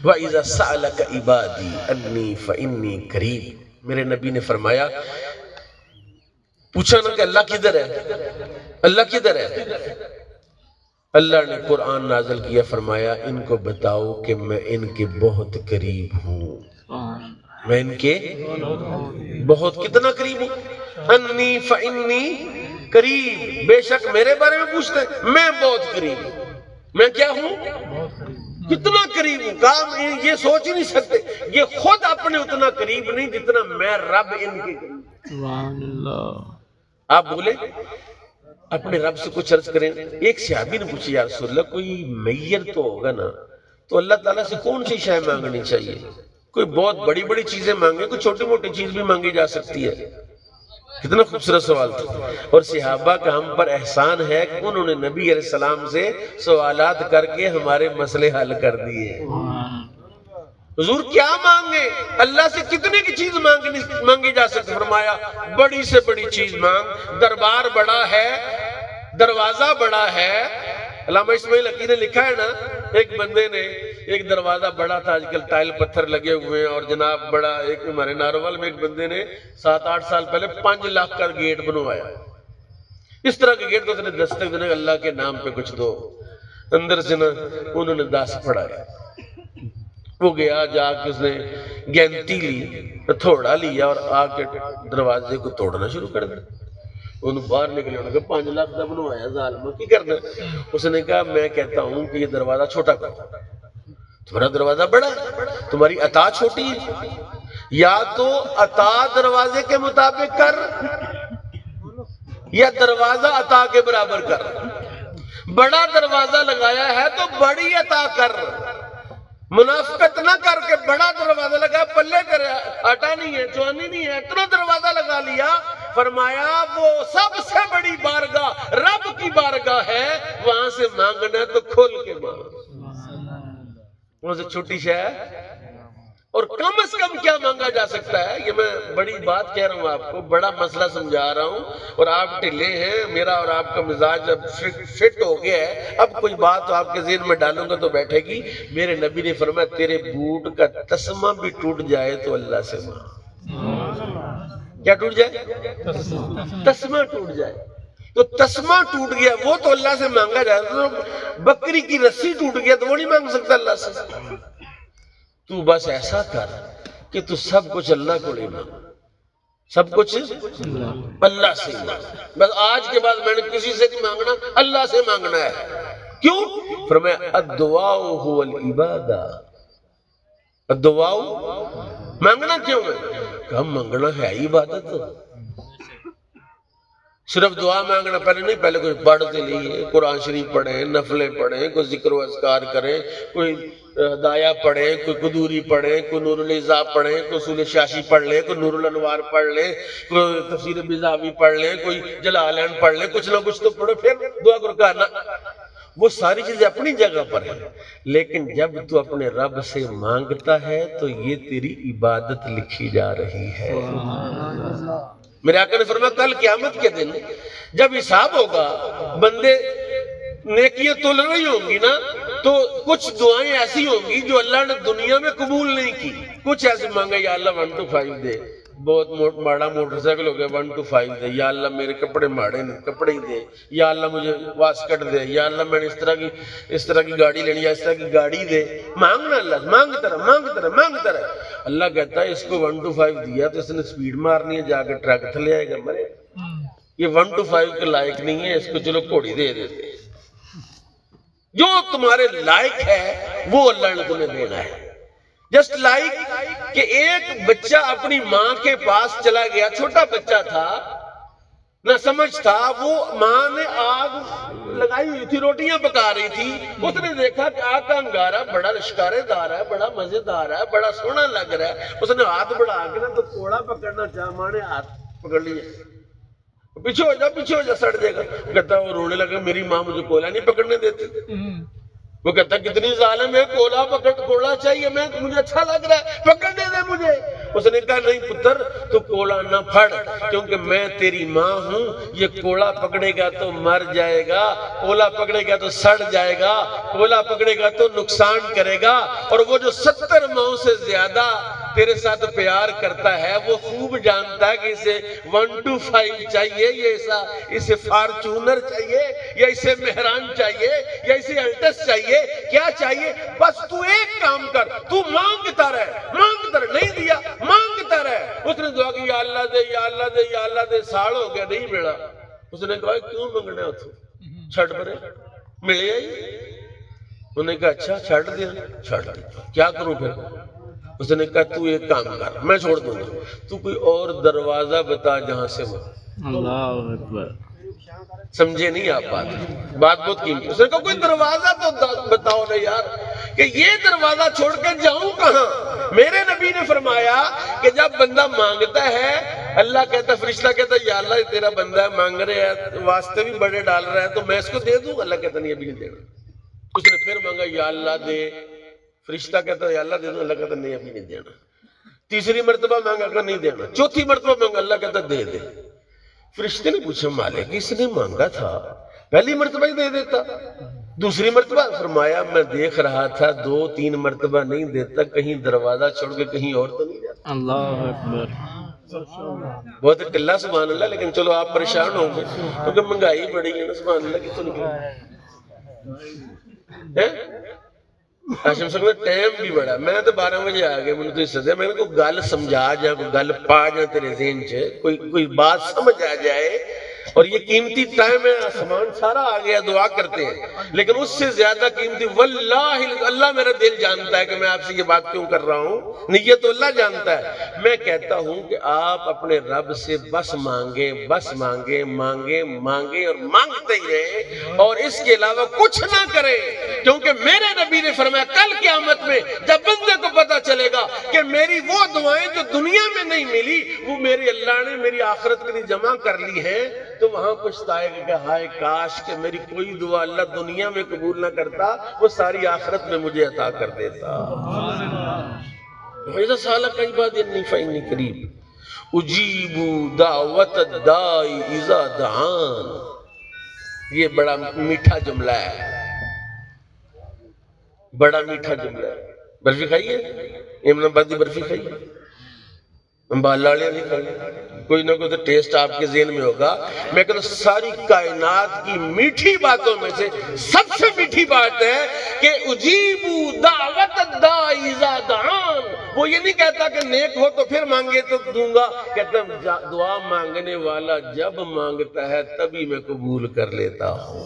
وَإِذَا سَأَلَكَ عِبَادِي أَنِّي فَإِنِّي قَرِيبٌ. میرے نبی نے فرمایا، پوچھا نا کہ اللہ کدھر ہے، اللہ کدھر ہے؟ اللہ نے قرآن نازل کیا، فرمایا ان کو بتاؤ کہ میں ان کے بہت قریب ہوں، میں ان کے بہت کتنا قریب ہوں؟ انی فانی قریب، بے شک میرے بارے میں پوچھتے ہیں، میں بہت قریب ہوں. میں کیا ہوں؟ کتنا قریب ہوں. کام یہ سوچ ہی نہیں سکتے، یہ خود اپنے اتنا قریب نہیں جتنا میں رب ان کے قریب. سبحان اللہ. آپ بولے اپنے رب سے کچھ عرض کریں. ایک صحابی نے پوچھی، یا رسول اللہ کوئی میت تو ہوگا نا، تو اللہ تعالیٰ سے کون سی شے مانگنی چاہیے؟ کوئی بہت بڑی بڑی چیزیں مانگے، کوئی چھوٹی موٹی چیز بھی مانگی جا سکتی ہے. کتنا خوبصورت سوال تھا. اور صحابہ کا ہم پر احسان ہے کہ انہوں نے نبی علیہ السلام سے سوالات کر کے ہمارے مسئلے حل کر دیے. حضور کیا مانگے؟ اللہ سے کتنے کی چیز مانگی جا سکتی؟ فرمایا بڑی سے بڑی چیز مانگ. دربار بڑا ہے، دروازہ بڑا ہے. علامہ اسماعیل حقی نے لکھا ہے نا، ایک بندے نے ایک دروازہ بڑا تھا، آج کل ٹائل پتھر لگے ہوئے ہیں، اور جناب بڑا ایک ہمارے ناروال میں ایک بندے نے 7-8 سال پہلے 5 لاکھ کا گیٹ بنوایا. اس طرح کے گیٹ تو اس نے دستک دینے اللہ کے نام پہ کچھ دو. اندر سے نا انہوں نے 10 پڑھایا. وہ گیا، جا کے اس نے گینتی لی، تھوڑا لیا اور آ کے دروازے کو توڑنا شروع کر دیا. انہوں باہر نکلے، انہوں نے کہا 5 لاکھ کا بنوایا ظالمہ کی کرنا. اس نے کہا میں کہتا ہوں کہ یہ دروازہ چھوٹا کر، تمہارا دروازہ بڑا ہے، تمہاری عطا چھوٹی ہے. یا تو عطا دروازے کے مطابق کر، یا دروازہ عطا کے برابر کر. بڑا دروازہ لگایا ہے تو بڑی عطا کر. منافقت نہ کر کے بڑا دروازہ لگا، پلے کرے آٹا نہیں ہے، چوانی نہیں ہے، اتنا دروازہ لگا لیا. فرمایا وہ سب سے بڑی بارگاہ رب کی بارگاہ ہے، وہاں سے مانگنا تو کھول کے مانگ. وہاں سے چھوٹی شے ہے. اور کم از کم کیا مانگا جا سکتا ہے؟ یہ میں بڑی بات کہہ رہا ہوں آپ کو، بڑا مسئلہ سمجھا رہا ہوں، اور آپ ٹھلے ہیں. میرا اور آپ کا مزاج اب فٹ ہو گیا ہے. اب کوئی بات تو آپ کے ذہن میں ڈالوں گا تو بیٹھے گی. میرے نبی نے فرمایا تیرے بوٹ کا تسمہ بھی ٹوٹ جائے تو اللہ سے مانگ. کیا ٹوٹ جائے؟ تسمہ ٹوٹ جائے. تو تسمہ ٹوٹ گیا وہ تو اللہ سے مانگا جائے. تو بکری کی رسی ٹوٹ گیا تو وہ نہیں مانگ سکتا اللہ سے. تو بس ایسا کر کہ تو سب کچھ اللہ کو لے مانگ، سب کچھ اللہ سے مانگ. بس آج کے بعد میں نے کسی سے نہیں مانگنا، اللہ سے مانگنا ہے. کیوں؟ فرمایا الدعاء هو العبادہ. الدعاء مانگنا کیوں ہے؟ کہ ہم مانگنا ہے عبادت. صرف دعا مانگنا پہلے نہیں، پہلے کوئی پڑھتے لیے قرآن شریف پڑھیں، نفلیں پڑھیں، کوئی ذکر و اذکار کریں، کوئی ہدایہ پڑھیں، کوئی قدوری پڑھیں، کوئی نور الاضاء پڑھیں، کوئی اصول شاشی پڑھ لیں، کوئی نور الانوار پڑھ لیں، کوئی تفسیر بیضاوی پڑھ لیں، کوئی جلالین پڑھ لیں. کچھ نہ کچھ تو پڑھو، پھر دعا کرو. کرنا وہ ساری چیزیں اپنی جگہ پر ہیں، لیکن جب تو اپنے رب سے مانگتا ہے تو یہ تیری عبادت لکھی جا رہی ہے. میرے آقا نے فرمایا کل قیامت کے دن جب حساب ہوگا، بندے نیکیاں تل رہی ہوں گی نا، تو کچھ دعائیں ایسی ہوں گی جو اللہ نے دنیا میں قبول نہیں کی. کچھ ایسے مانگا، یا اللہ 1 to 5 دے، بہت ماڑا موٹر سائیکل ہو گیا 1 to 5 دے. یا اللہ میرے کپڑے ماڑے نہیں، کپڑے ہی دے. یا اللہ مجھے واسکٹ دے. یا اللہ میں نے اس طرح کی گاڑی لینی، یا اس طرح کی گاڑی دے. مانگنا اللہ، مانگتا رہا مانگتا رہا مانگتا رہا. اللہ کہتا ہے اس کو 1 to 5 دیا تو اس نے سپیڈ مارنی ہے، جا کے ٹرک تھلے آئے گا مرے. یہ 1 to 5 کے لائق نہیں ہے، اس کو چلو گھوڑی دے دیتے. جو تمہارے لائق ہے وہ اللہ نے تمہیں دینا ہے. جسٹ لائک کہ ایک بچہ اپنی ماں کے پاس چلا گیا، چھوٹا بچہ تھا، نہ سمجھ تھا. وہ ماں نے آگ لگائی ہوئی تھی، روٹیاں پکا رہی تھی. اس نے دیکھا کہ آگ کا انگارہ بڑا لشکارے دار ہے، بڑا مزیدار ہے، بڑا سونا لگ رہا ہے. اس نے ہاتھ بڑھا کے نا تو کوڑا پکڑنا چاہا، ماں نے ہاتھ پکڑ لیا. پیچھے ہو جا سڑ جائے گا. کہتا وہ رونے لگا میری ماں مجھے کوئلہ نہیں پکڑنے دیتی. وہ کہتا کتنی ظالم ہے، کوڑا چاہیے، مجھے اچھا لگ رہا ہے، پکڑنے دے مجھے. اس نے کہا نہیں پتر تو کوڑا نہ پھڑ، کیونکہ میں تیری ماں ہوں، یہ کوڑا پکڑے گا تو مر جائے گا، کوڑا پکڑے گا تو سڑ جائے گا، کوڑا پکڑے گا تو نقصان کرے گا، اور وہ جو 70 ماؤں سے زیادہ تیرے ساتھ پیار کرتا ہے وہ خوب جانتا ہے کہ اسے 1 to 5 چاہیے، یا اسے فارچونر چاہیے، یا اسے مہران چاہیے، یا اسے الٹس چاہیے، کیا چاہیے؟ بس تو ایک کام کر، تو مانگتا رہ، نہیں دیا مانگتا رہ۔ اس نے دعا کی یا اللہ دے یا اللہ دے یا اللہ دے، سال ہو گیا نہیں ملا۔ اس نے کہا کیوں منگنا اتھو چھڑ پرے ملے آئی؟ انہوں نے کہا اچھا چھڑ دیا، چھڑ دیا، کیا کروں پھر؟ اس نے کہا تو ایک کام کر، میں چھوڑ دوں گا، تو کوئی اور دروازہ بتا جہاں سے وہ۔ اللہ اکبر۔ سمجھے نہیں آپ بات بہت قیمتی۔ اس نے کہا کوئی دروازہ تو بتاؤ نا یار، کہ یہ دروازہ چھوڑ کر جاؤں کہاں؟ میرے نبی نے فرمایا کہ جب بندہ مانگتا ہے، اللہ کہتا، فرشتہ کہتا یا اللہ یہ تیرا بندہ ہے، مانگ رہے ہے، واسطے بھی بڑے ڈال رہا ہے، تو میں اس کو دے دوں؟ اللہ کہتا نہیں ابھی نہیں دینا۔ اس نے پھر مانگا یا اللہ دے، فرشتہ کہتا یا اللہ دے دوں، اللہ کہتا نہیں ابھی نہیں دینا۔ تیسری مرتبہ مانگا کہ نہیں دینا، چوتھی مرتبہ مانگا، اللہ کہتا دے دے۔ فرشتے نے پوچھا مالک اس نے مانگا تھا پہلی مرتبہ ہی دے دیتا، دوسری مرتبہ؟ فرمایا میں دیکھ رہا تھا 2-3 مرتبہ نہیں دیتا، کہیں دروازہ چھوڑ کے کہیں اور تو نہیں جاتا۔ اللہ اکبر۔ بہت ٹلا سبحان اللہ، لیکن چلو آپ پریشان ہوں گے کیونکہ مہنگائی بڑی ہے نا، سبحان اللہ کی تو نہیں ہے۔ ہاشم صاحب نے ٹائم بھی بڑا، میں تو 12 بجے آ گیا، مجھے تو اس سے میں نے کوئی گل سمجھا جائے، کوئی گل پا جائے تیرے ذہن سے، کوئی بات سمجھ آ جائے، اور یہ قیمتی ٹائم ہے، آسمان سارا آ گیا، دعا کرتے ہیں، لیکن اس سے زیادہ قیمتی واللہ اللہ میرا دل جانتا ہے کہ میں آپ سے یہ بات کیوں کر رہا ہوں، نیت تو اللہ جانتا ہے۔ میں کہتا ہوں کہ آپ اپنے رب سے بس مانگیں، بس مانگیں، مانگیں، مانگیں اور مانگتے ہی رہیں، اور اس کے علاوہ کچھ نہ کریں، کیونکہ میرے نبی نے فرمایا کل قیامت میں جب بندے کو پتا چلے گا کہ میری وہ دعائیں جو دنیا میں نہیں ملی وہ میری اللہ نے میری آخرت کے لیے جمع کر لی ہیں، تو وہاں پچھتائے گا کہ ہائے کاش کہ میری کوئی دعا اللہ دنیا میں قبول نہ کرتا، وہ ساری آخرت میں مجھے عطا کر دیتا۔ وَإِذَا سَأَلَكَ عِبَادِي عَنِّي فَإِنِّي قَرِيبٌ أُجِيبُ دَعْوَةَ الدَّاعِ إِذَا دَعَانِ۔ یہ بڑا میٹھا جملہ ہے، بڑا میٹھا جملہ ہے۔ برفی کھائیے؟ امام آباد کی برفی کھائیے، امبالہ والے نہیں کھائیے، کوئی نہ کوئی تو ٹیسٹ آپ کے ذہن میں ہوگا۔ میں کہتا ہوں ساری کائنات کی میٹھی باتوں میں سے سب سے میٹھی بات ہے کہ اجیبو دعوت الداعی اذا دعان۔ وہ یہ نہیں کہتا کہ نیک ہو تو پھر مانگے تو دوں گا، کہتا دعا مانگنے والا جب مانگتا ہے تبھی میں قبول کر لیتا ہوں،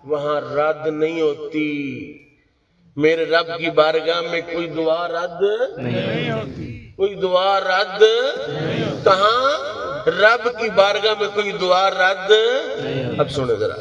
وہاں رد نہیں ہوتی۔ میرے رب کی بارگاہ میں کوئی دعا رد نہیں ہوتی، کوئی دعا رد کہاں؟ رب کی بارگاہ میں کوئی دعا رد۔ اب سنیں ذرا،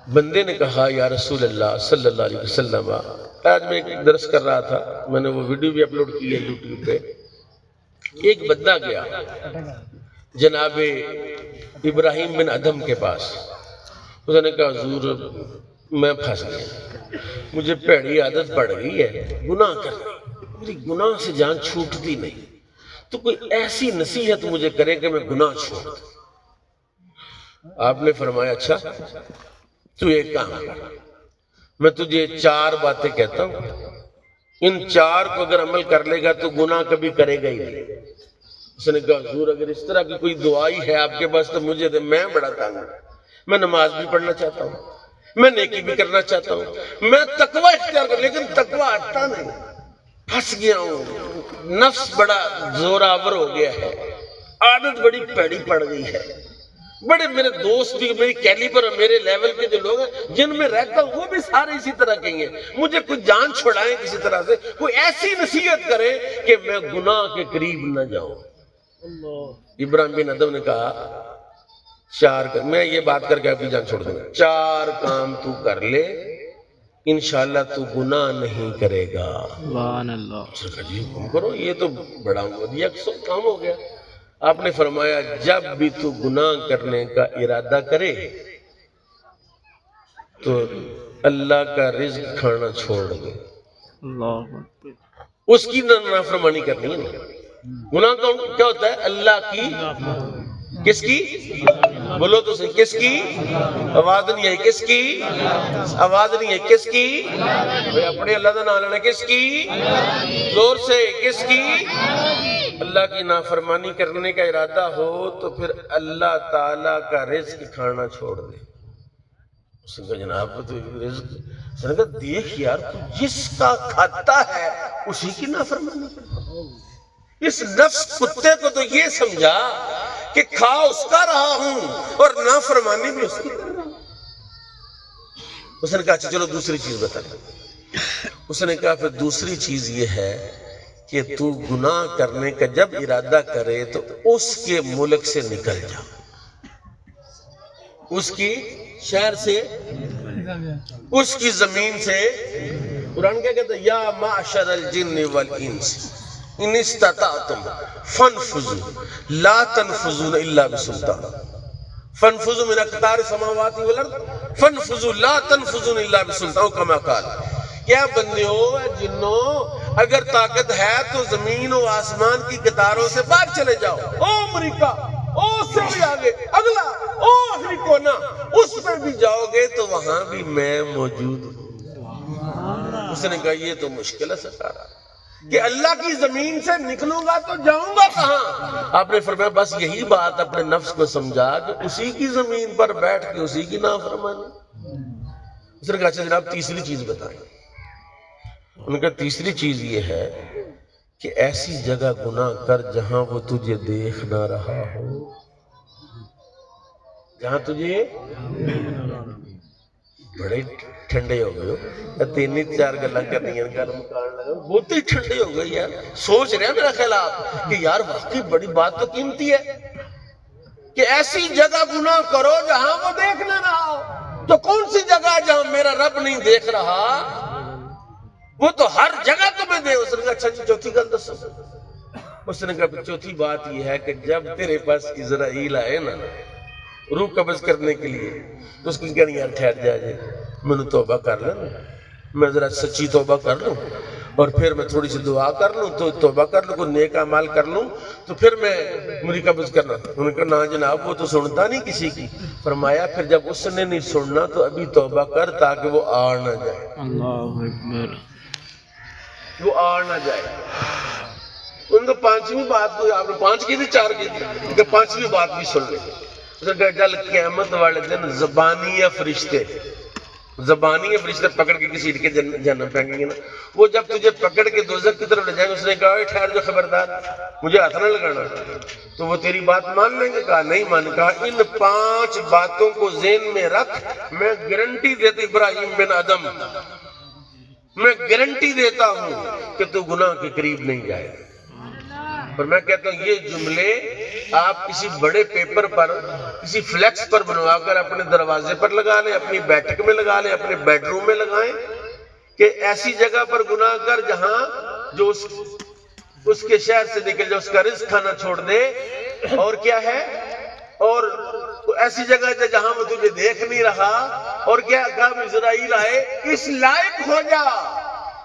بندے نے کہا یا رسول اللہ صلی اللہ علیہ وسلم، آج میں ایک درس کر رہا تھا، میں نے وہ ویڈیو بھی اپلوڈ کی ہے یوٹیوب پہ، ایک بندہ گیا جناب ابراہیم بن ادھم کے پاس، اس نے کہا حضور میں پھنس گیا، مجھے پیڑی عادت پڑ گئی ہے گناہ کرنا، میری گناہ سے جان چھوٹتی نہیں، تو کوئی ایسی نصیحت مجھے کرے کہ میں گناہ چھوڑ دوں۔ آپ نے فرمایا اچھا تو ایک کام کر، میں تجھے 4 باتیں کہتا ہوں، ان 4 کو اگر عمل کر لے گا تو گناہ کبھی کرے گا ہی نہیں۔ اس نے کہا حضور اگر اس طرح کی کوئی دعائی ہے آپ کے پاس تو مجھے دے، میں بڑا تنگ ہوں، میں نماز بھی پڑھنا چاہتا ہوں، میں نیکی بھی کرنا چاہتا ہوں، میں تقوی اختیار کر، لیکن تقوی آتا نہیں، پھنس گیا ہوں، نفس بڑا زوراور ہو گیا ہے، عادت بڑی پیڑی پڑ گئی ہے، بڑے میرے دوست بھی میری کیلیبر اور میرے لیول کے جو لوگ ہیں جن میں رہتا ہوں وہ بھی سارے اسی طرح کے ہیں، مجھے کوئی جان چھڑائیں کسی طرح سے، کوئی ایسی نصیحت کرے کہ میں گناہ کے قریب نہ جاؤں۔ ابراہیم بن ادھم نے کہا 4 میں یہ بات کر کے آپ کی جان چھوڑ دوں گا، 4 کام تو کر لے انشاءاللہ تو گناہ نہیں کرے گا۔ سبحان اللہ۔ جی حکم کرو، یہ تو بڑا ودیع کام ہو گیا۔ آپ نے فرمایا جب بھی تو گناہ کرنے کا ارادہ کرے تو اللہ کا رزق کھانا چھوڑ دے۔ اللہ اکبر۔ اس کی نافرمانی کرنی ہے. گناہ کیا ہوتا ہے؟ اللہ کی. کس کی؟ بولو تو صحیح. کس کی؟ آواز نہیں ہے. کس کی آواز نہیں ہے. کس کی؟ اپنے اللہ کا نام لینا. کس کی؟ زور سے. کس کی؟ اللہ کی نافرمانی کرنے کا ارادہ ہو تو پھر اللہ تعالیٰ کا رزق کھانا چھوڑ دے. اس نے کہا جناب تو رزق. اس نے کہا دیکھ یار تو جس کا کھاتا ہے اسی کی نافرمانی کرتا. اس نفس کتے کو تو یہ سمجھا کہ کھا اس کا رہا ہوں اور نافرمانی بھی اس کی کر رہا ہوں. اس نے کہا اچھا چلو دوسری چیز بتا دیں. اس نے کہا پھر دوسری چیز یہ ہے کہ تو گناہ کرنے کا جب ارادہ کرے تو اس کے ملک سے نکل جا. اس کی شہر سے, اس کی زمین سے. قرآن کیا کہتا ہے؟ یا معشر الجن والانس ان استطعتم فانفذوا لا تنفذون الا بسلطان. فانفذوا من اقطار السماوات والارض فانفذوا لا تنفذون الا بسلطان كما قال. کیا بندیوں جنوں اگر طاقت ہے تو زمین و آسمان کی قطاروں سے باہر چلے جاؤ. او امریکہ, او اس سے بھی آگے اگلا, او افریقونا, اس پر بھی جاؤ گے تو وہاں بھی میں موجود ہوں. اس نے کہا یہ تو مشکل ہے سرکار کہ اللہ کی زمین سے نکلوں گا تو جاؤں گا کہاں؟ آپ نے فرمایا بس یہی بات اپنے نفس کو سمجھا کہ اسی کی زمین پر بیٹھ کے اسی کی نافرمانی. اس نے کہا اچھا جناب تیسری چیز بتائیں. ان کا تیسری چیز یہ ہے کہ ایسی جگہ گناہ کر جہاں وہ تجھے دیکھ نہ رہا ہو. جہاں تجھے بڑے ٹھنڈے ہو گئے ہو, تین چار گلاں کرنی ہیں, گرم کان لگا بہت ہی ٹھنڈے ہو گئے یار. سوچ رہے ہیں میرا خیال آپ کہ یار واقعی بڑی بات تو قیمتی ہے کہ ایسی جگہ گناہ کرو جہاں وہ دیکھ نہ رہا ہو. تو کون سی جگہ جہاں میرا رب نہیں دیکھ رہا؟ وہ تو ہر جگہ تمہیں دے. اس نے کہا اچھا چوتھی گل دسو. اس نے کہا چوتھی بات یہ ہے کہ جب تیرے پاس اسرائیل آئے نا روح قبض کرنے کے لیے تو اس کو کہنا یار ٹھہر جائے میں نے توبہ کر لوں, میں ذرا سچی توبہ کر لوں اور پھر میں تھوڑی سی دعا کر لوں تو توبہ کر لوں, کوئی نیک اعمال کر لوں تو پھر میں مجھے قبض کرنا. انہوں نے کہا نا جناب وہ تو سنتا نہیں کسی کی. فرمایا پھر جب اس نے نہیں سننا تو ابھی توبہ کر تاکہ وہ آڑ نہ جائے. اللہ اکبر. وہ آڑ نہ جائے. ان کو پانچویں بات کو آپ نے 5 کی تھی 4 کی تھی کہ پانچویں بات بھی سن لیں. جل قیامت والے دن زبانی فرشتے پکڑ کے کسی کے جہنم پھینکیں گے نا. وہ جب تجھے پکڑ کے دوزخ کی طرف لے جائیں گے. اس نے کہا ٹھہر جو خبردار مجھے ہاتھ نہ لگانا. تو وہ تیری بات مان لیں گے؟ کہا نہیں مان. کہا ان 5 باتوں کو ذہن میں رکھ, میں گارنٹی دیتا ابراہیم بن آدم, میں گارنٹی دیتا ہوں کہ تو گناہ کے قریب نہیں جائے. اور میں کہتا ہوں یہ جملے آپ کسی بڑے پیپر پر کسی فلیکس پر بنوا کر اپنے دروازے پر لگا لیں, اپنی بیٹھک میں لگا لیں, اپنے بیڈ روم میں لگائیں کہ ایسی جگہ پر گناہ کر جہاں جو اس کے شہر سے نکل جائے, اس کا رزق کھانا چھوڑ دے. اور کیا ہے؟ اور ایسی جگہ جہاں وہ تجھے دیکھ نہیں رہا. اور کیا کہا اسرائیل آئے اس لائق ہو جا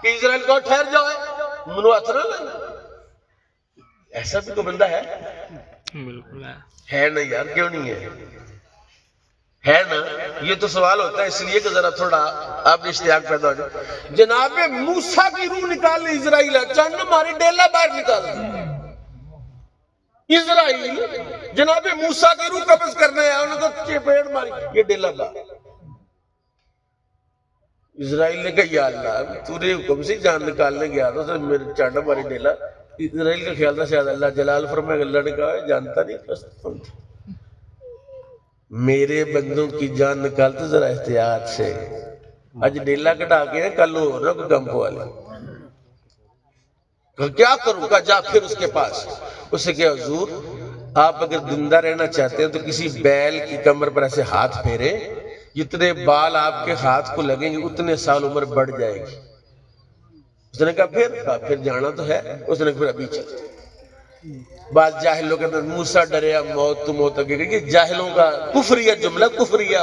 کہ اسرائیل کو ٹھہر جاؤ منو ہاتھ نہ لگا. ایسا بھی کوئی بندہ ہے؟ بالکل ہے نا یار, کیوں نہیں ہے نا. یہ تو سوال ہوتا ہے اس لیے کہ ذرا تھوڑا آپ نے اشتیاق پیدا ہو جائے. جناب موسیٰ کی روح نکال لی اسرائیل, چند ہماری ڈیلا باہر نکال دی اسرائیل. جناب موسیٰ کی روح قبض کرنے آیا, انہوں نے تو چپیڑ ماری, یہ ڈیلا باہر. اسرائیل نے کہا یا اللہ تو نے حکم سے جان نکالنے گیا تھا میرے چانڈا ماری ڈیلا. اسرائیل کا خیال تھا شاید اللہ جلال فرمائے. اللہ نے کہا جانتا نہیں میرے بندوں کی جان نکالتے ذرا احتیاط سے. آج ڈیلا کٹا کے کل ہو رہا کوئی کمپ والے. کیا کروں؟ کہا جا پھر اس کے پاس. اس سے کہا حضور آپ اگر زندہ رہنا چاہتے ہیں تو کسی بیل کی کمر پر ایسے ہاتھ پھیرے, جتنے بال آپ کے ہاتھ کو لگیں گے اتنے سال عمر بڑھ جائے گی. اس نے کہا پھر جانا تو ہے. اس نے کہا پھر ابھی چل. بعض جاہل لوگ کہتے ہیں موسیٰ ڈریا موت تو موت اگے. یہ جاہلوں کا کفریہ جملہ, کفریہ.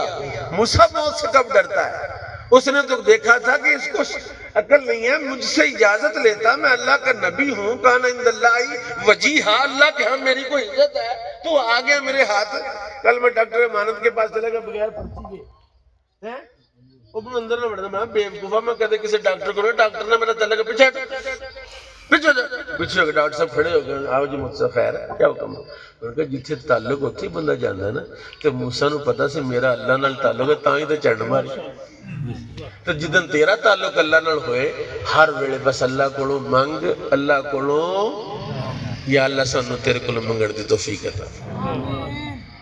موسیٰ موت سے کب ڈرتا ہے؟ اس نے تو دیکھا تھا کہ اس کو عقل نہیں ہے، مجھ سے اجازت لیتا، میں اللہ کا نبی ہوں، کان عند اللہ وجیہا، اللہ کے ہاں میری کوئی عزت ہے، تو آ گیا میرے ہاتھ۔ کل میں ڈاکٹر امانت کے پاس چلا گیا بغیر پرچی کے، ہیں وہ اندر نہ بڑھتا، میں بیوقوفا، میں کہتے کسی ڈاکٹر کو، ڈاکٹر نے میرا چلا گیا پیچھے پیچھے پیچھے ہو گئے، ڈاکٹر صاحب کھڑے ہو گئے، آؤ جی مجھ سے خیر ہے، کیا حکم ہے؟ انہوں نے کہا جتھے تعلق ہوتی بندہ جانا ہے نا، تو موسیٰ نو پتا سی میرا اللہ نال تعلق ہے، تاں ہی تے چنڈ ماری۔ تو جدن تیرا تعلق اللہ نال ہوئے، ہر ویلے بس اللہ کولوں منگ، اللہ کولوں یا اللہ سانو تیرے کولوں منگن دی توفیق عطا۔